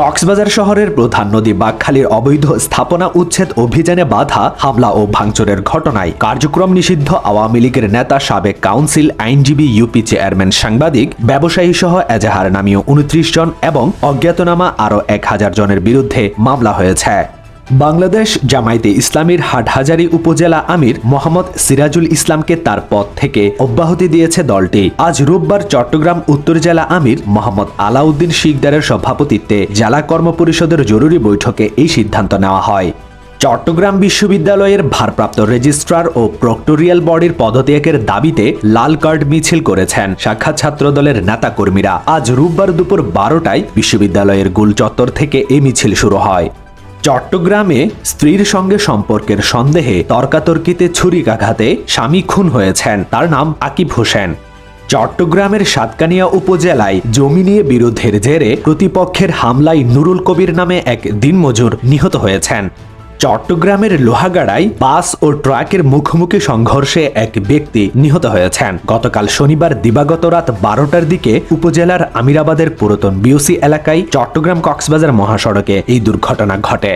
কক্সবাজার শহরের প্রধান নদী বাঁকখালীর অবৈধ স্থাপনা উচ্ছেদ অভিযানে বাধা, হামলা ও ভাঙচুরের ঘটনায় কার্যক্রম নিষিদ্ধ আওয়ামী লীগের নেতা, সাবেক কাউন্সিল, আইনজীবী, ইউপি চেয়ারম্যান, সাংবাদিক, ব্যবসায়ী সহ এজাহার নামীয় ২৯ জন এবং অজ্ঞাতনামা আরও ১,০০০ জনের বিরুদ্ধে মামলা হয়েছে। বাংলাদেশ জামায়াতে ইসলামীর হাটহাজারী উপজেলা আমির মোহাম্মদ সিরাজুল ইসলামকে তার পদ থেকে অব্যাহতি দিয়েছে দলটি। আজ রোববার চট্টগ্রাম উত্তর জেলা আমির মোহাম্মদ আলাউদ্দিন শিকদারের সভাপতিত্বে জেলা কর্মপরিষদের জরুরি বৈঠকে এই সিদ্ধান্ত নেওয়া হয়। চট্টগ্রাম বিশ্ববিদ্যালয়ের ভারপ্রাপ্ত রেজিস্ট্রার ও প্রক্টোরিয়াল বডির পদত্যাগের দাবিতে লাল কার্ড মিছিল করেছেন সাক্ষাৎ ছাত্রদলের নেতাকর্মীরা। আজ রোববার দুপুর ১২টায় বিশ্ববিদ্যালয়ের গোল চত্বর থেকে এই মিছিল শুরু হয়। চট্টগ্রামে স্ত্রীর সঙ্গে সম্পর্কের সন্দেহে তর্কাতর্কিতে ছুরিকাঘাতে স্বামী খুন হয়েছেন, তার নাম আকিব হোসেন। চট্টগ্রামের সাতকানিয়া উপজেলায় জমি নিয়ে বিরোধের জেরে প্রতিপক্ষের হামলায় নুরুল কবির নামে এক দিনমজুর নিহত হয়েছেন। চট্টগ্রামের লোহাগাড়ায় বাস ও ট্রাকের মুখোমুখি সংঘর্ষে এক ব্যক্তি নিহত হয়েছেন। গতকাল শনিবার দিবাগত রাত ১২টার দিকে উপজেলার আমিরাবাদের পুরাতন বিওসি এলাকায় চট্টগ্রাম কক্সবাজার মহাসড়কে এই দুর্ঘটনা ঘটে।